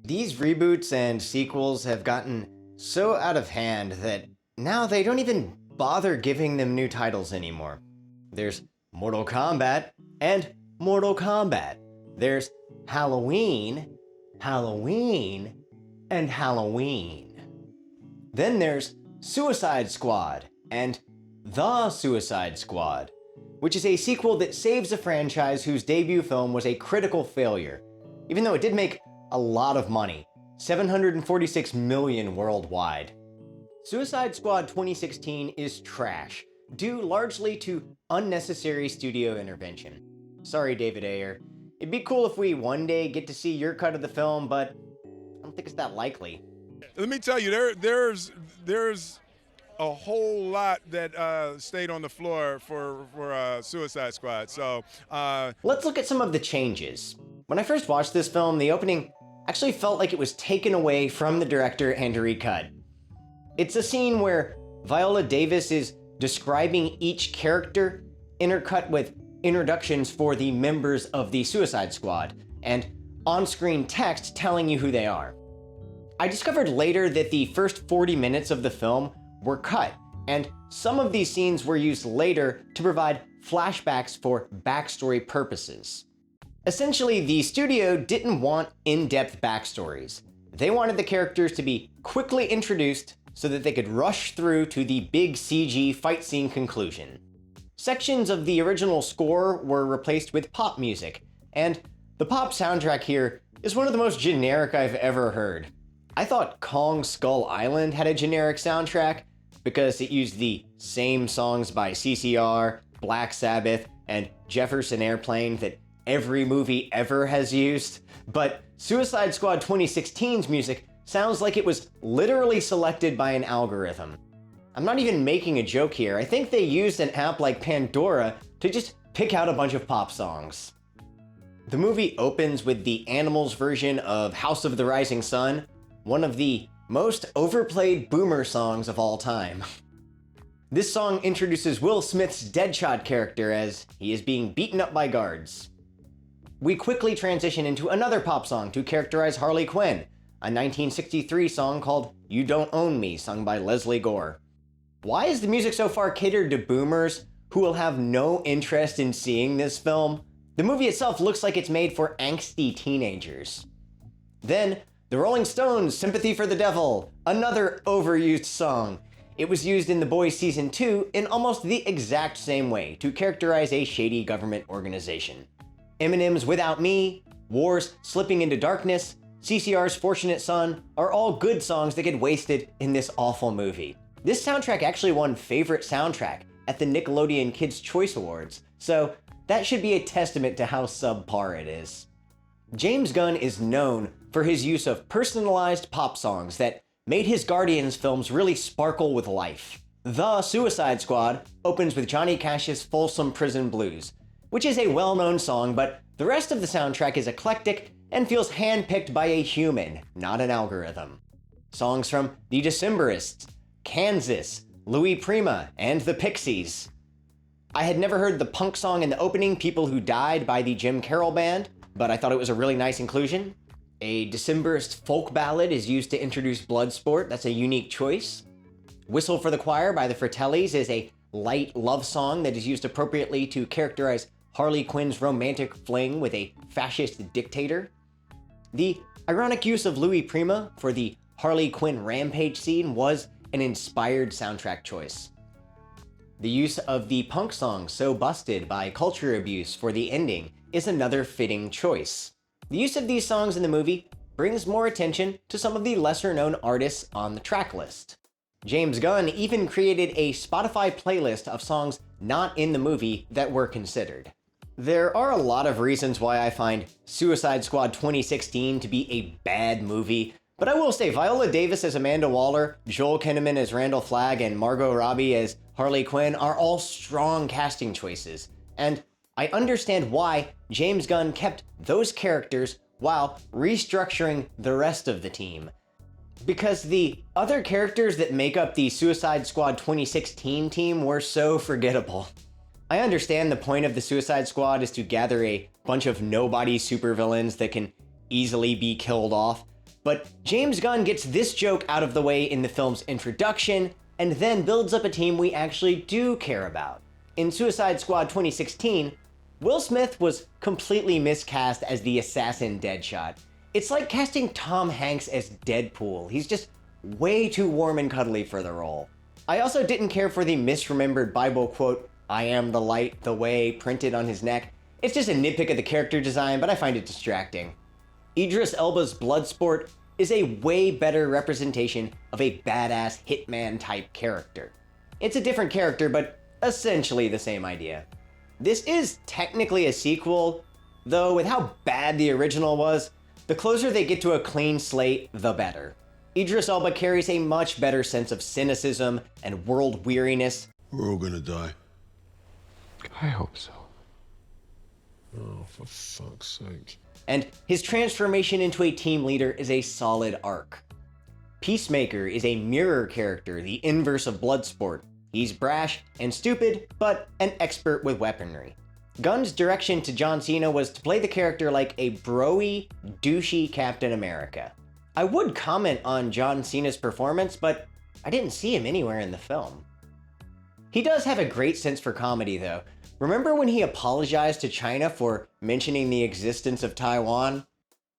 These reboots and sequels have gotten so out of hand that now they don't even bother giving them new titles anymore. There's Mortal Kombat and Mortal Kombat. There's Halloween, Halloween, and Halloween. Then there's Suicide Squad and The Suicide Squad, which is a sequel that saves a franchise whose debut film was a critical failure, even though it did make a lot of money, $746 million worldwide. Suicide Squad 2016 is trash, due largely to unnecessary studio intervention. Sorry, David Ayer. It'd be cool if we one day get to see your cut of the film, but I don't think it's that likely. Let me tell you, there's a whole lot that stayed on the floor for Suicide Squad. So let's look at some of the changes. When I first watched this film, the opening actually felt like it was taken away from the director and recut. It's a scene where Viola Davis is describing each character, intercut with introductions for the members of the Suicide Squad, and on-screen text telling you who they are. I discovered later that the first 40 minutes of the film were cut, and some of these scenes were used later to provide flashbacks for backstory purposes. Essentially, the studio didn't want in-depth backstories. They wanted the characters to be quickly introduced so that they could rush through to the big CG fight scene conclusion. Sections of the original score were replaced with pop music, and the pop soundtrack here is one of the most generic I've ever heard. I thought Kong Skull Island had a generic soundtrack because it used the same songs by CCR, Black Sabbath, and Jefferson Airplane that every movie ever has used, but Suicide Squad 2016's music sounds like it was literally selected by an algorithm. I'm not even making a joke here. I think they used an app like Pandora to just pick out a bunch of pop songs. The movie opens with the Animals version of House of the Rising Sun, one of the most overplayed boomer songs of all time. This song introduces Will Smith's Deadshot character as he is being beaten up by guards. We quickly transition into another pop song to characterize Harley Quinn, a 1963 song called You Don't Own Me, sung by Leslie Gore. Why is the music so far catered to boomers who will have no interest in seeing this film? The movie itself looks like it's made for angsty teenagers. Then, the Rolling Stones' Sympathy for the Devil, another overused song. It was used in The Boys Season 2 in almost the exact same way to characterize a shady government organization. Eminem's Without Me, War's Slipping into Darkness, CCR's Fortunate Son are all good songs that get wasted in this awful movie. This soundtrack actually won Favorite Soundtrack at the Nickelodeon Kids' Choice Awards, so that should be a testament to how subpar it is. James Gunn is known for his use of personalized pop songs that made his Guardians films really sparkle with life. The Suicide Squad opens with Johnny Cash's Folsom Prison Blues, which is a well-known song, but the rest of the soundtrack is eclectic and feels handpicked by a human, not an algorithm. Songs from The Decemberists, Kansas, Louis Prima, and the Pixies. I had never heard the punk song in the opening, People Who Died by the Jim Carroll Band, but I thought it was a really nice inclusion. A Decemberist folk ballad is used to introduce Bloodsport, that's a unique choice. Whistle for the Choir by the Fratellis is a light love song that is used appropriately to characterize Harley Quinn's romantic fling with a fascist dictator. The ironic use of Louis Prima for the Harley Quinn rampage scene was an inspired soundtrack choice. The use of the punk song So Busted by Culture Abuse for the ending is another fitting choice. The use of these songs in the movie brings more attention to some of the lesser-known artists on the track list. James Gunn even created a Spotify playlist of songs not in the movie that were considered. There are a lot of reasons why I find Suicide Squad 2016 to be a bad movie, but I will say Viola Davis as Amanda Waller, Joel Kinnaman as Randall Flagg, and Margot Robbie as Harley Quinn are all strong casting choices, and I understand why James Gunn kept those characters while restructuring the rest of the team. Because the other characters that make up the Suicide Squad 2016 team were so forgettable. I understand the point of the Suicide Squad is to gather a bunch of nobody supervillains that can easily be killed off, But James Gunn gets this joke out of the way in the film's introduction, and then builds up a team we actually do care about. In Suicide Squad 2016, Will Smith was completely miscast as the assassin Deadshot. It's like casting Tom Hanks as Deadpool. He's just way too warm and cuddly for the role. I also didn't care for the misremembered Bible quote, "I am the light, the way," printed on his neck. It's just a nitpick of the character design, but I find it distracting. Idris Elba's Bloodsport is a way better representation of a badass hitman type character. It's a different character, but essentially the same idea. This is technically a sequel, though with how bad the original was, the closer they get to a clean slate, the better. Idris Elba carries a much better sense of cynicism and world weariness. We're all gonna die. I hope so. Oh, for fuck's sake. And his transformation into a team leader is a solid arc. Peacemaker is a mirror character, the inverse of Bloodsport. He's brash and stupid, but an expert with weaponry. Gunn's direction to John Cena was to play the character like a bro-y, douchey Captain America. I would comment on John Cena's performance, but I didn't see him anywhere in the film. He does have a great sense for comedy, though. Remember when he apologized to China for mentioning the existence of Taiwan?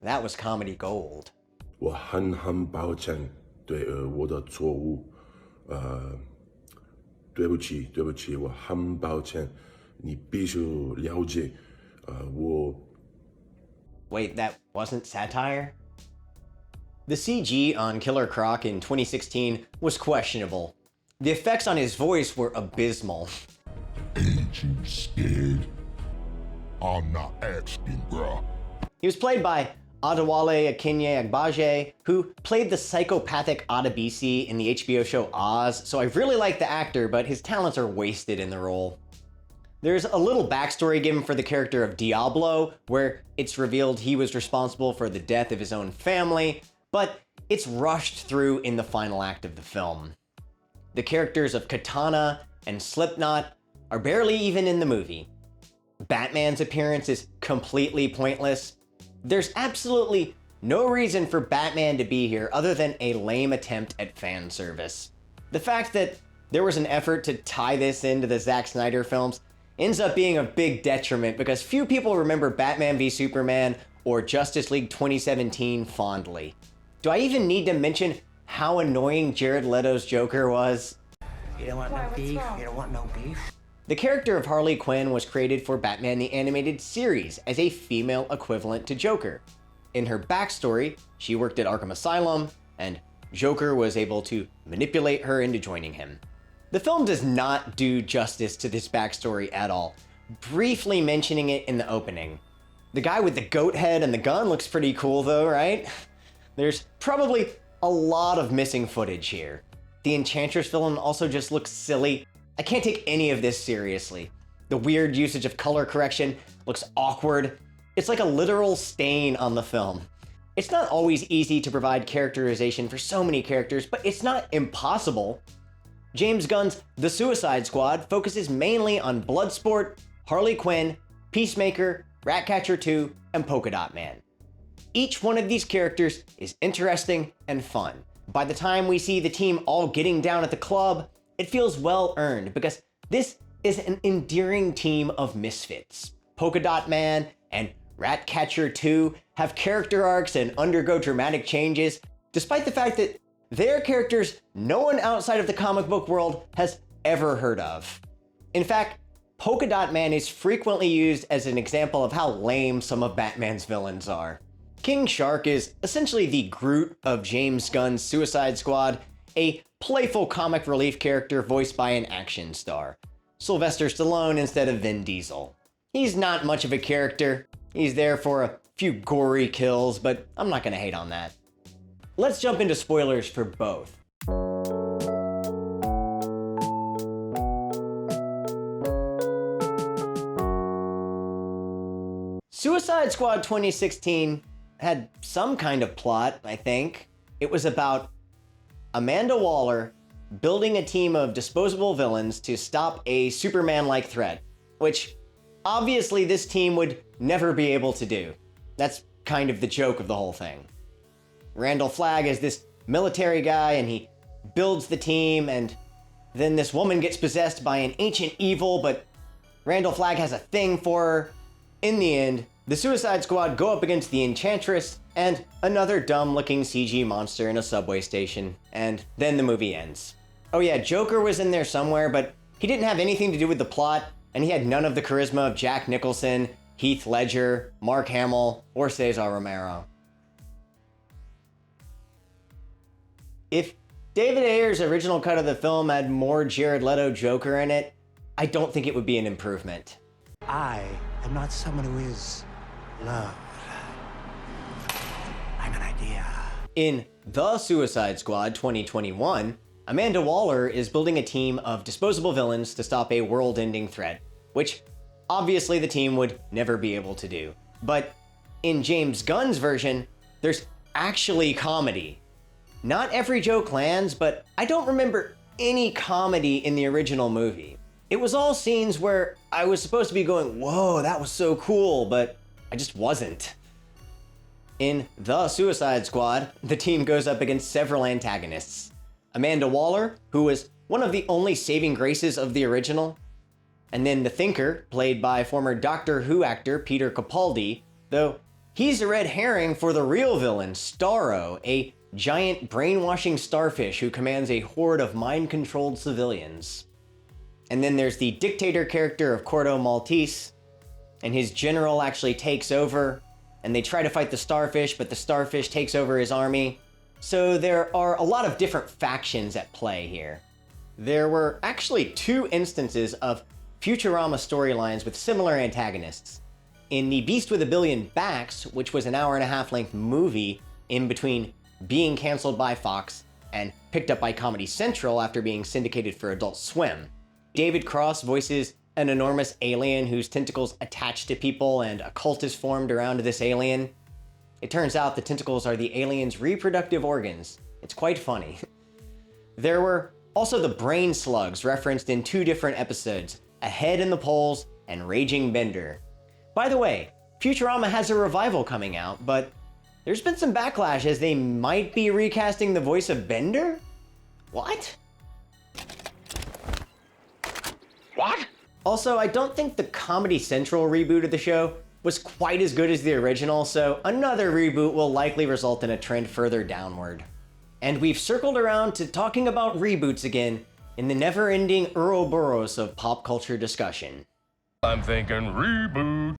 That was comedy gold. 我很抱歉对我的错误，对不起，我很抱歉，你必须了解，我。Wait, that wasn't satire? The CG on Killer Croc in 2016 was questionable. The effects on his voice were abysmal. Ain't you scared? I'm not asking, bruh. He was played by Adewale Akinye Agbaje, who played the psychopathic Adebisi in the HBO show Oz, so I really like the actor, but his talents are wasted in the role. There's a little backstory given for the character of Diablo, where it's revealed he was responsible for the death of his own family, but it's rushed through in the final act of the film. The characters of Katana and Slipknot are barely even in the movie. Batman's appearance is completely pointless. There's absolutely no reason for Batman to be here other than a lame attempt at fan service. The fact that there was an effort to tie this into the Zack Snyder films ends up being a big detriment because few people remember Batman v Superman or Justice League 2017 fondly. Do I even need to mention how annoying Jared Leto's Joker was? You don't want no beef? You don't want no beef? The character of Harley Quinn was created for Batman the Animated Series as a female equivalent to Joker. In her backstory, she worked at Arkham Asylum, and Joker was able to manipulate her into joining him. The film does not do justice to this backstory at all, briefly mentioning it in the opening. The guy with the goat head and the gun looks pretty cool though, right? There's probably a lot of missing footage here. The Enchantress villain also just looks silly. I can't take any of this seriously. The weird usage of color correction looks awkward. It's like a literal stain on the film. It's not always easy to provide characterization for so many characters, but it's not impossible. James Gunn's The Suicide Squad focuses mainly on Bloodsport, Harley Quinn, Peacemaker, Ratcatcher 2, and Polka Dot Man. Each one of these characters is interesting and fun. By the time we see the team all getting down at the club, it feels well earned because this is an endearing team of misfits. Polka Dot Man and Ratcatcher 2 have character arcs and undergo dramatic changes, despite the fact that they're characters no one outside of the comic book world has ever heard of. In fact, Polka Dot Man is frequently used as an example of how lame some of Batman's villains are. King Shark is essentially the Groot of James Gunn's Suicide Squad, a playful comic relief character voiced by an action star. Sylvester Stallone instead of Vin Diesel. He's not much of a character. He's there for a few gory kills, but I'm not gonna hate on that. Let's jump into spoilers for both. Suicide Squad 2016 had some kind of plot, I think. It was about Amanda Waller building a team of disposable villains to stop a Superman-like threat, which obviously this team would never be able to do. That's kind of the joke of the whole thing. Randall Flagg is this military guy and he builds the team, and then this woman gets possessed by an ancient evil, but Randall Flagg has a thing for her. In the end, the Suicide Squad go up against the Enchantress and another dumb-looking CG monster in a subway station, and then the movie ends. Oh yeah, Joker was in there somewhere, but he didn't have anything to do with the plot, and he had none of the charisma of Jack Nicholson, Heath Ledger, Mark Hamill, or Cesar Romero. If David Ayer's original cut of the film had more Jared Leto Joker in it, I don't think it would be an improvement. I am not someone who is loved. I'm an idea. In The Suicide Squad 2021, Amanda Waller is building a team of disposable villains to stop a world-ending threat, which obviously the team would never be able to do. But in James Gunn's version, there's actually comedy. Not every joke lands, but I don't remember any comedy in the original movie. It was all scenes where I was supposed to be going, whoa, that was so cool, but I just wasn't. In The Suicide Squad, the team goes up against several antagonists. Amanda Waller, who was one of the only saving graces of the original, and then the Thinker, played by former Doctor Who actor Peter Capaldi, though he's a red herring for the real villain, Starro, a giant brainwashing starfish who commands a horde of mind-controlled civilians. And then there's the dictator character of Corto Maltese, and his general actually takes over, and they try to fight the starfish, but the starfish takes over his army. So there are a lot of different factions at play here. There were actually 2 instances of Futurama storylines with similar antagonists. In The Beast with a Billion Backs, which was an hour-and-a-half length movie in between being canceled by Fox and picked up by Comedy Central after being syndicated for Adult Swim, David Cross voices an enormous alien whose tentacles attach to people and a cult is formed around this alien. It turns out the tentacles are the alien's reproductive organs. It's quite funny. There were also the brain slugs referenced in 2 different episodes, A Head in the Polls and Raging Bender. By the way, Futurama has a revival coming out, but there's been some backlash as they might be recasting the voice of Bender? What? What? Also, I don't think the Comedy Central reboot of the show was quite as good as the original, so another reboot will likely result in a trend further downward. And we've circled around to talking about reboots again in the never-ending Ouroboros of pop culture discussion. I'm thinking reboot.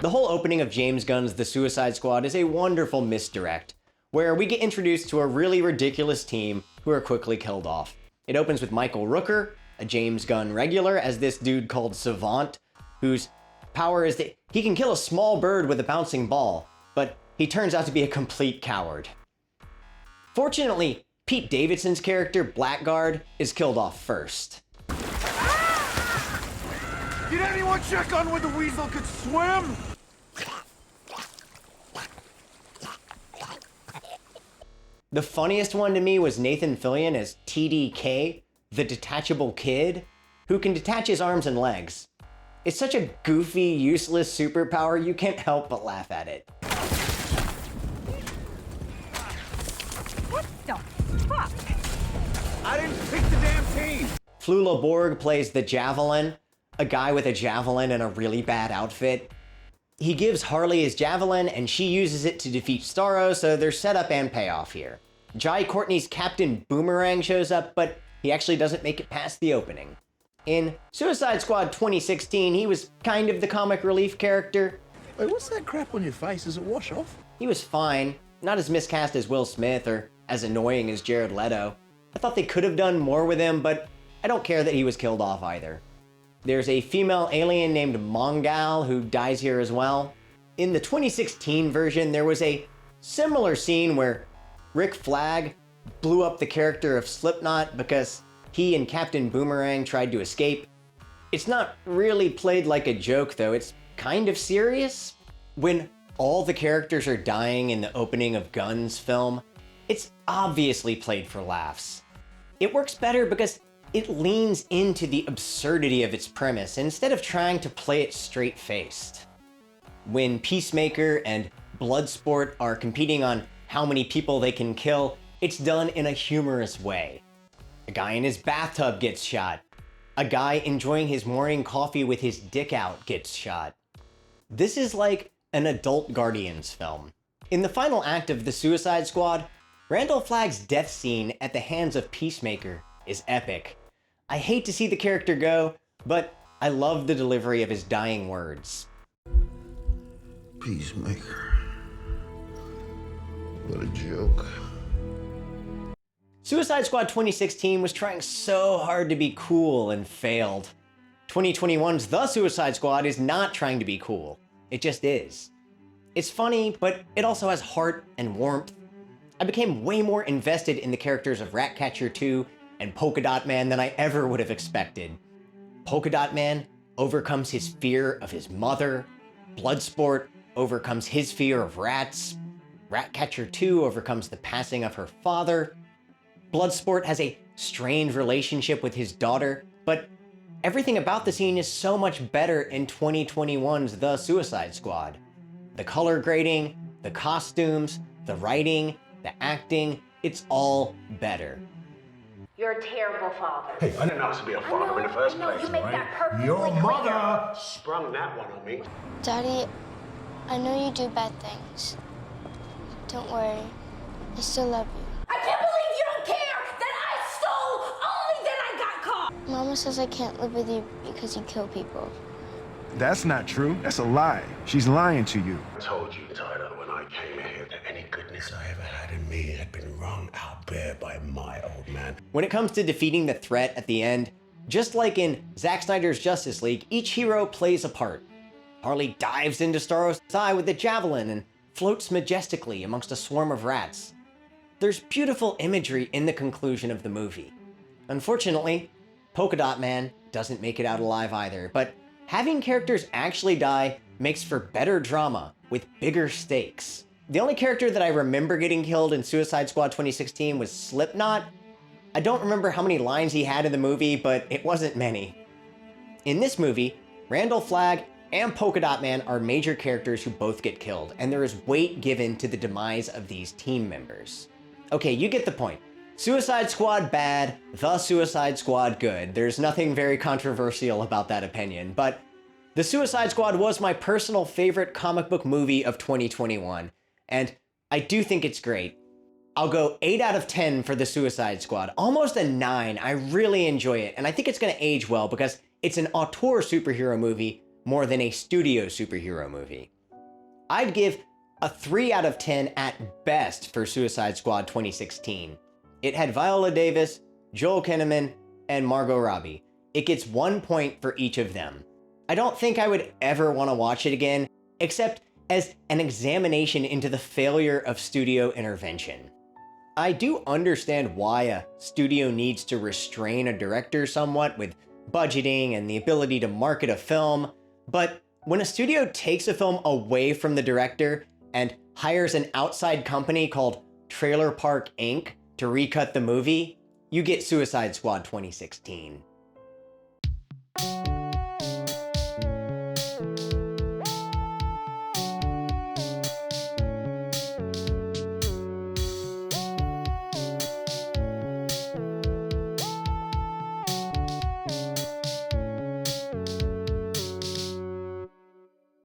The whole opening of James Gunn's The Suicide Squad is a wonderful misdirect, where we get introduced to a really ridiculous team who are quickly killed off. It opens with Michael Rooker, a James Gunn regular, as this dude called Savant, whose power is that he can kill a small bird with a bouncing ball, but he turns out to be a complete coward. Fortunately, Pete Davidson's character, Blackguard, is killed off first. Did anyone check on whether the weasel could swim? The funniest one to me was Nathan Fillion as TDK, the detachable kid, who can detach his arms and legs. It's such a goofy, useless superpower, you can't help but laugh at it. What the fuck? I didn't pick the damn team. Flula Borg plays the Javelin, a guy with a javelin and a really bad outfit. He gives Harley his javelin and she uses it to defeat Starro, so there's setup and payoff here. Jai Courtney's Captain Boomerang shows up, but he actually doesn't make it past the opening. In Suicide Squad 2016, he was kind of the comic relief character. Wait, what's that crap on your face? Is it wash off? He was fine, not as miscast as Will Smith or as annoying as Jared Leto. I thought they could have done more with him, but I don't care that he was killed off either. There's a female alien named Mongal who dies here as well. In the 2016 version, there was a similar scene where Rick Flag blew up the character of Slipknot because he and Captain Boomerang tried to escape. It's not really played like a joke though, it's kind of serious. When all the characters are dying in the opening of Gunn's film, it's obviously played for laughs. It works better because it leans into the absurdity of its premise instead of trying to play it straight-faced. When Peacemaker and Bloodsport are competing on how many people they can kill, it's done in a humorous way. A guy in his bathtub gets shot. A guy enjoying his morning coffee with his dick out gets shot. This is like an adult Guardians film. In the final act of The Suicide Squad, Randall Flagg's death scene at the hands of Peacemaker is epic. I hate to see the character go, but I love the delivery of his dying words. Peacemaker. What a joke. Suicide Squad 2016 was trying so hard to be cool and failed. 2021's The Suicide Squad is not trying to be cool. It just is. It's funny, but it also has heart and warmth. I became way more invested in the characters of Ratcatcher 2 and Polka Dot Man than I ever would have expected. Polka Dot Man overcomes his fear of his mother. Bloodsport overcomes his fear of rats. Ratcatcher 2 overcomes the passing of her father. Bloodsport has a strained relationship with his daughter, but everything about the scene is so much better in 2021's The Suicide Squad. The color grading, the costumes, the writing, the acting, it's all better. You're a terrible father. Hey, I didn't ask to be a father in the first place, you make right? that perfectly Your clear. mother sprung that one on me. Daddy, I know you do bad things. Don't worry. I still love you. I can't believe you don't care that I stole only then I got caught. Mama says I can't live with you because you kill people. That's not true. That's a lie. She's lying to you. I told you, Tyler, when I came here that any goodness I ever had in me had been wrung out bare by my old man. When it comes to defeating the threat at the end, just like in Zack Snyder's Justice League, each hero plays a part. Harley dives into Starro's eye with a javelin and floats majestically amongst a swarm of rats. There's beautiful imagery in the conclusion of the movie. Unfortunately, Polka Dot Man doesn't make it out alive either, but having characters actually die makes for better drama with bigger stakes. The only character that I remember getting killed in Suicide Squad 2016 was Slipknot. I don't remember how many lines he had in the movie, but it wasn't many. In this movie, Randall Flagg and Polka Dot Man are major characters who both get killed, and there is weight given to the demise of these team members. Okay, you get the point. Suicide Squad bad, The Suicide Squad good. There's nothing very controversial about that opinion, but The Suicide Squad was my personal favorite comic book movie of 2021, and I do think it's great. I'll go 8 out of 10 for The Suicide Squad, almost a 9. I really enjoy it, and I think it's gonna age well because it's an auteur superhero movie more than a studio superhero movie. I'd give a 3 out of 10 at best for Suicide Squad 2016. It had Viola Davis, Joel Kinnaman, and Margot Robbie. It gets 1 point for each of them. I don't think I would ever want to watch it again, except as an examination into the failure of studio intervention. I do understand why a studio needs to restrain a director somewhat with budgeting and the ability to market a film, but when a studio takes a film away from the director and hires an outside company called Trailer Park Inc. to recut the movie, you get Suicide Squad 2016.